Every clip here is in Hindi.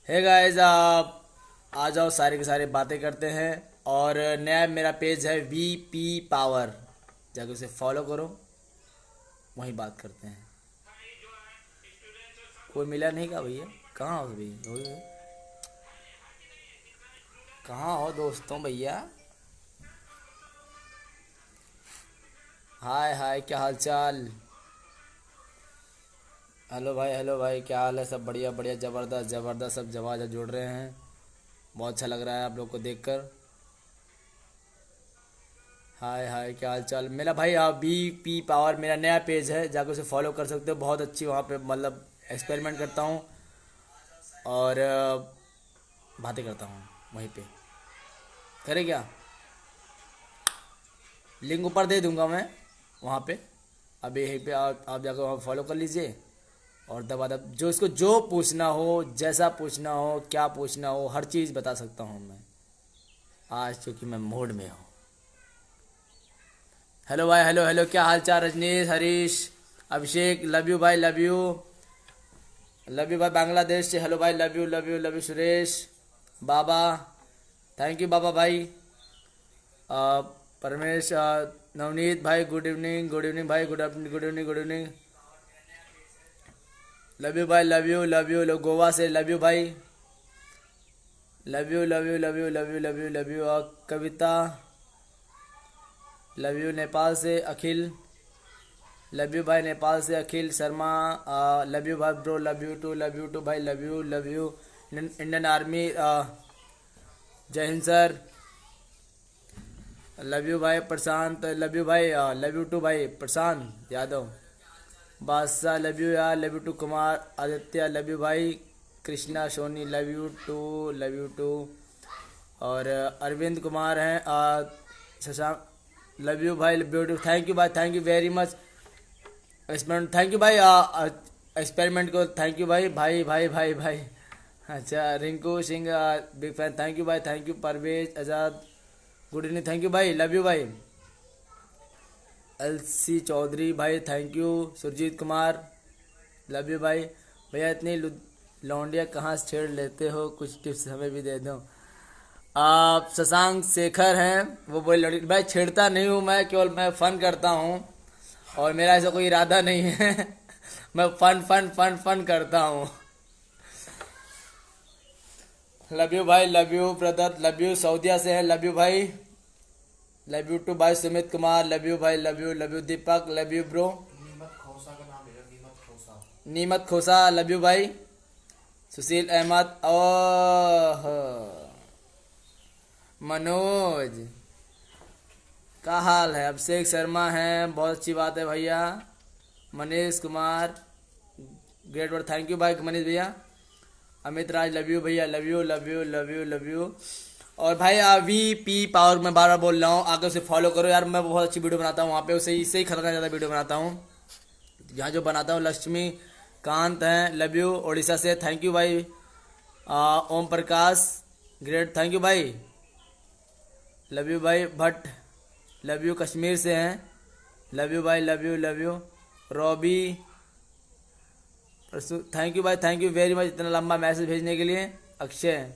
हे गाइस, आप आ जाओ, सारी की सारी बातें करते हैं। और नया मेरा पेज है VP पावर, जाके उसे फॉलो करो, वहीं बात करते हैं। कोई मिला नहीं का भैया? कहाँ हो भैया? कहाँ हो दोस्तों भैया? हाय हाय, क्या हाल चाल? हेलो भाई, क्या हाल है? सब बढ़िया बढ़िया, ज़बरदस्त ज़बरदस्त, सब जवाब जोड़ रहे हैं। बहुत अच्छा लग रहा है आप लोग को देखकर। हाय हाय, क्या हाल चाल मेरा भाई? आप VP पावर मेरा नया पेज है, जाकर उसे फॉलो कर सकते हो। बहुत अच्छी वहाँ पे मतलब एक्सपेरिमेंट करता हूँ और बातें करता हूँ वहीं पे। करे क्या? लिंक ऊपर दे दूंगा मैं वहाँ पे। अभी यहीं पे आप जाकर वहाँ फॉलो कर लीजिए। और दबा दब जो इसको जो पूछना हो, जैसा पूछना हो, क्या पूछना हो, हर चीज़ बता सकता हूँ मैं आज, क्योंकि मैं मूड में हूँ। हेलो भाई, हेलो हेलो, क्या हाल चाल? रजनीश, हरीश, अभिषेक, लव यू भाई, लव यू। लव यू भाई बांग्लादेश से। हेलो भाई, love you love you love you. Suresh, Baba, thank you Baba भाई। परमेश, नवनीत भाई, गुड इवनिंग भाई, good evening good evening. Love you भाई, लव यू गोवा से, लव यू भाई, love you love you love you love you love you love you. Kavita, love you Nepal से, अखिल, लव यू भाई नेपाल से, अखिल शर्मा, लव यू भाई ब्रो, लव यू टू भाई, लव यू। इंडियन आर्मी, जय हिंद सर। लव यू भाई प्रशांत, लव यू भाई, लव यू टू भाई प्रशांत यादव। बादशाह, लव यू यार, love you too Kumar Aditya, love you भाई। Krishna Soni, love you too. और अरविंद कुमार हैं, शशांक, लव यू भाई, ब्यूटीफुल, थैंक यू भाई, thank you very much. Experiment, thank you भाई, एक्सपेरिमेंट को थैंक यू भाई, भाई। अच्छा, Rinku Singh, big fan, thank you भाई, thank you. Parvez Azad, good evening, thank you भाई, लव यू भाई। LC चौधरी भाई, thank you. Surjit Kumar, love you भाई। भैया इतनी लौंडिया कहाँ से छेड़ लेते हो, कुछ टिप्स हमें भी दे दो। आप शशांक शेखर हैं, वो बोले लौंडी भाई, छेड़ता नहीं हूँ मैं, केवल मैं फन करता हूँ और मेरा ऐसा कोई इरादा नहीं है। मैं फन फन फन फन करता हूँ। लव यू भाई, love you brother, love you. सऊदिया से है, लव यू भाई, लव यू टू भाई। सुमित कुमार, लव यू भाई, love you. Deepak, love you bro. Neemat Khosa का नाम है, नीमत खोसा। नीमत खोसा, लव यू भाई। सुशील अहमद, ओह, मनोज, का हाल है? अभिषेक शर्मा है, बहुत अच्छी बात है भैया। Manish Kumar, great word, thank you भाई मनीष भैया। अमित राज, लव यू भैया, लव यू। और भाई VP पावर में बार बार बोल रहा हूँ, आगे उसे फॉलो करो यार। मैं बहुत अच्छी वीडियो बनाता हूँ वहाँ पे, उसे इससे ही खतरनाक ज़्यादा वीडियो बनाता हूँ। यहाँ जो बनाता हूँ, लक्ष्मी कांत हैं, लव यू उड़ीसा से, थैंक यू भाई। Om Prakash, great, thank you भाई, लव यू भाई। भट्ट, लव यू, कश्मीर से हैं, लव यू भाई, love you. Robbie, thank you भाई, थैंक यू वेरी मच इतना लंबा मैसेज भेजने के लिए। अक्षय,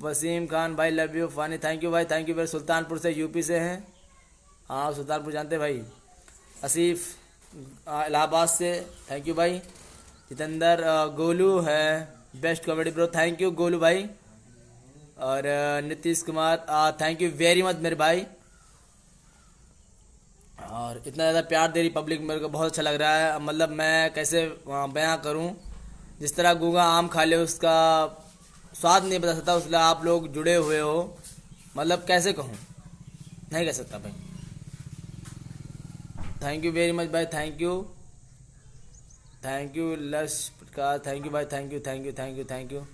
वसीम खान भाई, love you. Fani, thank you भाई, थैंक यू वेरी। सुल्तानपुर से, यूपी से हैं, हाँ सुल्तानपुर जानते भाई। आसिफ, इलाहाबाद से, थैंक यू भाई। जितेंद्र, गोलू है, best comedy bro, thank you Golu भाई। और Nitish Kumar, thank you very much मेरे भाई। और इतना ज़्यादा प्यार दे रही पब्लिक, मेरे को बहुत अच्छा लग रहा है। मतलब मैं कैसे बयां करूं, जिस तरह गूंगा आम खा ले उसका स्वाद नहीं बता सकता, उसलिए आप लोग जुड़े हुए हो, मतलब कैसे कहूं, नहीं कह सकता भाई। थैंक यू वेरी मच भाई, thank you Lush Prakash, thank you भाई, थैंक यू।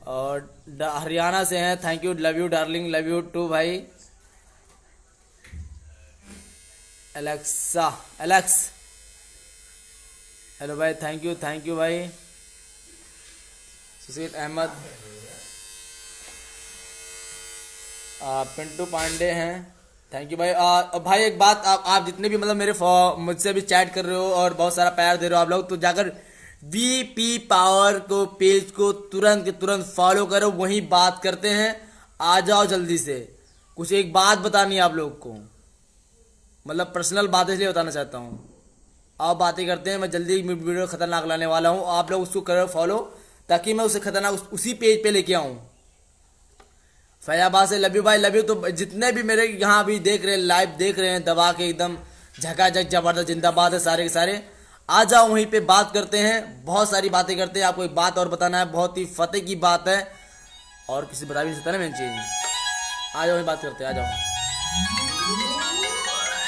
और हरियाणा से हैं, thank you, love you darling, love you too भाई। एलेक्स, हेलो भाई, थैंक यू भाई। सुशील अहमद, पिंटू पांडे हैं, थैंक यू भाई। भाई एक बात, आप जितने भी मतलब मेरे मुझसे भी चैट कर रहे हो और बहुत सारा प्यार दे रहे हो आप लोग, तो जाकर वीपी पावर को पेज को तुरंत के तुरंत फॉलो करो, वहीं बात करते हैं। आ जाओ जल्दी से, कुछ एक बात बतानी है आप लोग को, मतलब पर्सनल बात इसलिए बताना चाहता हूँ। आओ बातें करते हैं। मैं जल्दी वीडियो खतरनाक लाने वाला हूँ, आप लोग उसको करो फॉलो, ताकि मैं उसे खतरनाक उसी पेज पे लेके आऊँ। फैजाबाद से लव यू भाई, लव यू। तो जितने भी मेरे यहाँ अभी देख रहे हैं, लाइव देख रहे हैं, दबा के एकदम झकाझक जबरदस्त जिंदाबाद है सारे के सारे। आ जाओ वहीं पे बात करते हैं, बहुत सारी बातें करते हैं। आपको एक बात और बताना है, बहुत ही फतेह की बात है और किसी बता भी नहीं सकता ना मेन चीज। आ जाओ वहीं बात करते हैं, आ जाओ।